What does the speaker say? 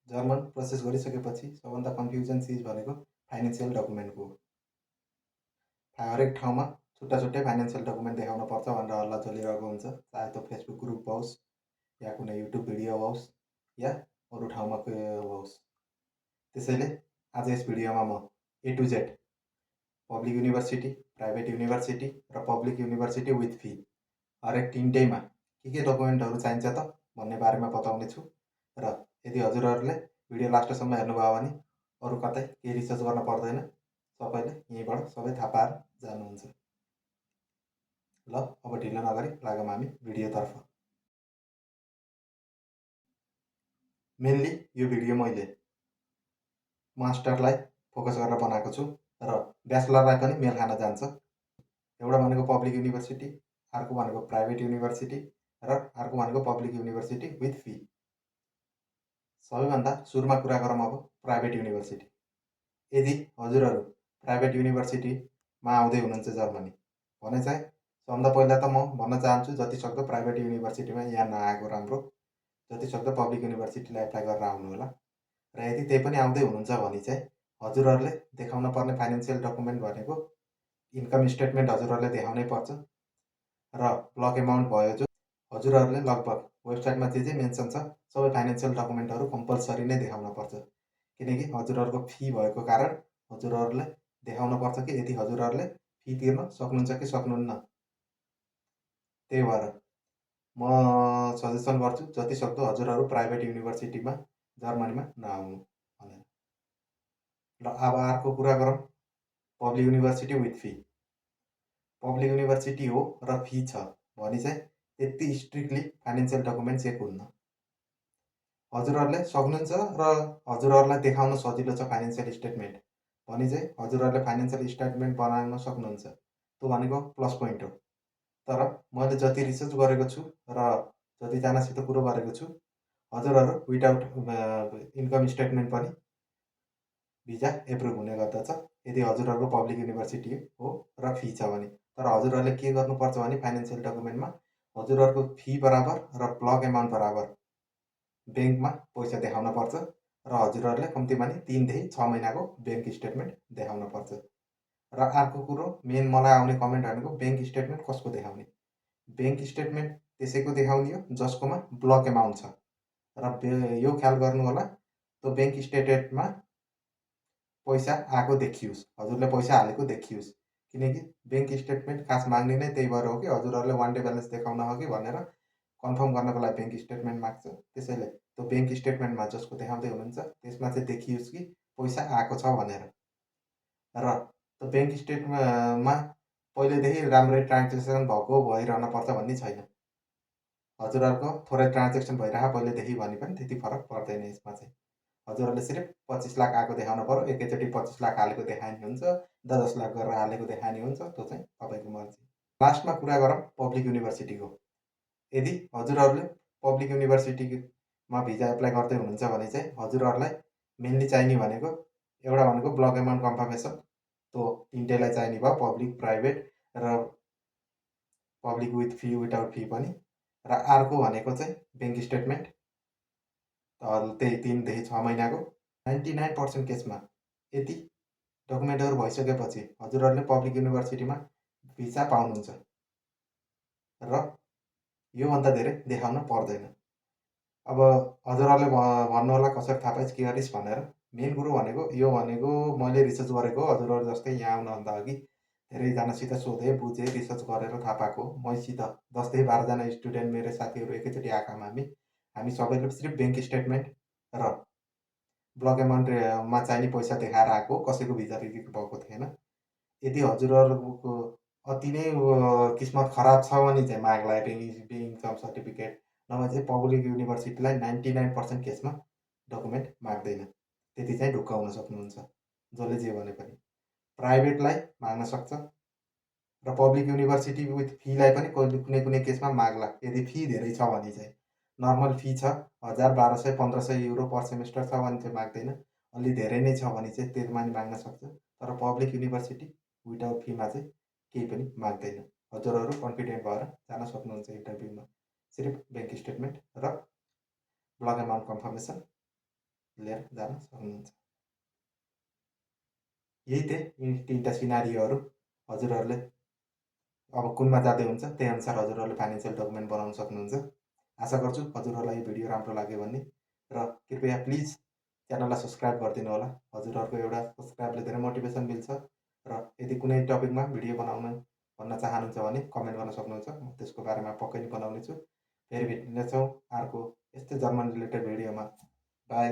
German process गरिसकेपछि सबभन्दा confusion चिज भनेको फाइनेन्सियल डकुमेन्टको हो। हरेक ठाउँमा छुट्टा छुट्टै फाइनेन्सियल डकुमेन्ट देखाउन पर्छ भनेर हल्ला चलिरहेको हुन्छ, चाहे त्यो फेसबुक ग्रुप होस् या कुनै युट्युब भिडियो होस् या अरू ठाउँमा होस्। त्यसैले आज यस भिडियोमा म A to Z public university, private university र पब्लिक युनिभर्सिटी विथ फी हरेक तिनटैमा के डकुमेन्टहरू चाहिन्छ त भन्ने बारेमा बताउने छु। र यदि हजुरहरूले भिडियो लास्टसम्म हेर्नुभयो भने अरू कतै केही रिसर्च गर्न पर्दैन, सबैले यहीँबाट सबै थाहा पाएर जानुहुन्छ। ल अब ढिलो नगरी लागौँ हामी भिडियोतर्फ। मेनली यो भिडियो मैले मास्टरलाई फोकस गरेर बनाएको छु र ब्याचलरलाई पनि मेल खान जान्छ। एउटा भनेको पब्लिक युनिभर्सिटी, अर्को भनेको प्राइभेट युनिभर्सिटी र अर्को भनेको पब्लिक युनिभर्सिटी विथ फी। सबैभन्दा सुरुमा कुरा गरौँ अब प्राइभेट युनिभर्सिटी। यदि हजुरहरू प्राइभेट युनिभर्सिटीमा आउँदै हुनुहुन्छ जर्मनी भने चाहिँ सबभन्दा पहिला त म भन्न चाहन्छु जतिसक्दो प्राइभेट युनिभर्सिटीमा यहाँ नआएको राम्रो, जतिसक्दो पब्लिक युनिभर्सिटीलाई एप्लाई गरेर आउनु होला। र यदि त्यही पनि आउँदै हुनुहुन्छ भने चाहिँ हजुरहरूले देखाउन पर्ने फाइनेन्सियल डकुमेन्ट भनेको इन्कम स्टेटमेन्ट हजुरहरूले देखाउनै पर्छ र ब्लक एमाउन्ट भयो जो हजुरहरूले लगभग वेबसाइटमा जे मेन्सन छ सबै फाइनेन्सियल डकुमेन्टहरू कम्पलसरी नै देखाउन पर्छ, किनकि हजुरहरूको फी भएको कारण हजुरहरूले देखाउन पर्छ कि यदि हजुरहरूले फी तिर्न सक्नुहुन्छ कि सक्नुहुन्न। त्यही भएर म सजेसन गर्छु जतिसक्दो हजुरहरू प्राइभेट युनिभर्सिटीमा जर्मनीमा नआउनु भनेर। ल अब अर्को कुरा गरौँ public university with fee. Public university हो र फी छ भने चाहिँ त्यति स्ट्रिक्टली फाइनेन्सियल डकुमेन्ट चेक हुन्न। हजुरहरूले सक्नुहुन्छ र हजुरहरूलाई देखाउन सजिलो छ फाइनेन्सियल स्टेटमेन्ट भने चाहिँ हजुरहरूले फाइनेन्सियल स्टेटमेन्ट बनाउन सक्नुहुन्छ, त्यो भनेको प्लस पोइन्ट हो। तर मैले जति रिसर्च गरेको छु र जतिजनासित कुरो गरेको छु हजुरहरू विदाउट इन्कम स्टेटमेन्ट पनि भिजा एप्रुभ हुने गर्दछ यदि हजुरहरूको पब्लिक युनिभर्सिटी हो र फी छ भने। तर हजुरहरूले के गर्नुपर्छ भने फाइनेन्सियल डकुमेन्टमा हजुरहरूको फी बराबर र ब्लक एमाउन्ट बराबर ब्याङ्कमा पैसा देखाउन पर्छ र हजुरहरूले कम्तीमा नि 3 देखि 6 महिनाको ब्याङ्क स्टेटमेन्ट देखाउन पर्छ। र अर्को कुरो मेन मलाई आउने कमेन्ट भनेको ब्याङ्क स्टेटमेन्ट कसको देखाउने। ब्याङ्क स्टेटमेन्ट त्यसैको देखाउने हो जसकोमा ब्लक एमाउन्ट छ र यो ख्याल गर्नु होला त्यो ब्याङ्क स्टेटमेन्टमा पैसा आएको देखियोस्, हजुरले पैसा हालेको देखियोस्, किनकि ब्याङ्क स्टेटमेन्ट खास माग्ने नै त्यही भएर हो कि हजुरहरूले वान डे ब्यालेन्स देखाउन हो कि भनेर कन्फर्म गर्नको लागि ब्याङ्क स्टेटमेन्ट माग्छ। त्यसैले त्यो ब्याङ्क स्टेटमेन्टमा जसको देखाउँदै हुनुहुन्छ त्यसमा चाहिँ देखियोस् कि पैसा आएको छ भनेर। र त्यो ब्याङ्क स्टेटमेन्टमा पहिलेदेखि राम्रै ट्रान्जेक्सन भएको भइरहन पर्छ भन्ने छैन। हजुरहरूको थोरै ट्रान्जेक्सन भइरह पहिलेदेखि भने पनि त्यति फरक पर्दैन यसमा चाहिँ। हजुरहरूले सिर्फ 25 लाख आएको देखाउनु पर्यो, एकैचोटि 25 लाख हालेको देखाइने हुन्छ, 10 लाख गरेर हालेको देखाइने हुन्छ, त्यो चाहिँ तपाईँको मर्जी। लास्टमा कुरा गरौँ पब्लिक युनिभर्सिटीको। यदि हजुरहरूले पब्लिक युनिभर्सिटीमा भिजा एप्लाई गर्दै हुनुहुन्छ भने चाहिँ हजुरहरूलाई मेनली चाहिने भनेको एउटा भनेको ब्लक एमाउन्ट कन्फर्मेसन, त्यो तिनटैलाई चाहिने भयो, पब्लिक प्राइभेट र public with fee without fee पनि। र अर्को भनेको चाहिँ ब्याङ्क स्टेटमेन्ट, त्यही 3 देखि 6 महिनाको। 99% केसमा यति डकुमेन्टहरू भइसकेपछि हजुरहरूले पब्लिक युनिभर्सिटीमा भिसा पाउनुहुन्छ र योभन्दा धेरै देखाउन पर्दैन। अब हजुरहरूले भन्नु होला कसरी थाहा पाइस् के गरिस् भनेर। मेन कुरो भनेको यो भनेको मैले रिसर्च गरेको, हजुरहरू जस्तै यहाँ आउनुभन्दा अघि धेरैजनासित सोधेँ बुझेँ रिसर्च गरेर थाहा पाएको। मसित 10 देखि 12 जना स्टुडेन्ट मेरो साथीहरू एकैचोटि आएका हामी सबैले सिर्फ ब्याङ्क स्टेटमेन्ट र ब्लक एमाउन्टमा चाहिने पैसा देखाएर आएको, कसैको भिजा रिजेक्ट भएको थिएन। यदि हजुरहरूको अति नै किस्मत खराब छ भने चाहिँ माग्ला इन्कम सर्टिफिकेट, नभए चाहिँ पब्लिक युनिभर्सिटीलाई 99% केसमा डकुमेन्ट माग्दैन। त्यति चाहिँ ढुक्क हुन सक्नुहुन्छ जसले जे भने पनि। प्राइभेटलाई माग्न सक्छ र पब्लिक युनिभर्सिटी विथ फीलाई पनि कुनै कुनै केसमा माग्ला यदि फी धेरै छ भने चाहिँ। नर्मल फी छ 1000, 1200, 1500 युरो पर सेमेस्टर छ भने चाहिँ माग्दैन। अलि धेरै नै छ भने चाहिँ त्यसमा नि माग्न सक्छ। तर पब्लिक युनिभर्सिटी विदाउट फीमा चाहिँ केही पनि माग्दैन। हजुरहरू कन्फिडेन्ट भएर जान सक्नुहुन्छ इन्टरभ्यूमा। सिर्फ ब्याङ्क स्टेटमेन्ट र ब्लक एमाउन्ट कन्फर्मेसन लिएर जान सक्नुहुन्छ। यही थिए यी 3टा सिनारियोहरू। हजुरहरूले अब कुनमा जाँदै हुन्छ त्यही अनुसार हजुरहरूले फाइनेन्सियल डकुमेन्ट बनाउन सक्नुहुन्छ। आशा गर्छु हजुरहरूलाई यो भिडियो राम्रो लाग्यो भन्ने र कृपया प्लिज च्यानललाई सब्सक्राइब गरिदिनु होला। हजुरहरूको एउटा सब्सक्राइबले धेरै मोटिभेसन मिल्छ र यदि कुनै टपिकमा भिडियो भन्न चाहनुहुन्छ भने कमेन्ट गर्न सक्नुहुन्छ। म त्यसको बारेमा पक्कै नै बनाउनेछु। फेरि भेट्नेछौँ अर्को यस्तै जर्मन रिलेटेड भिडियोमा। बाई।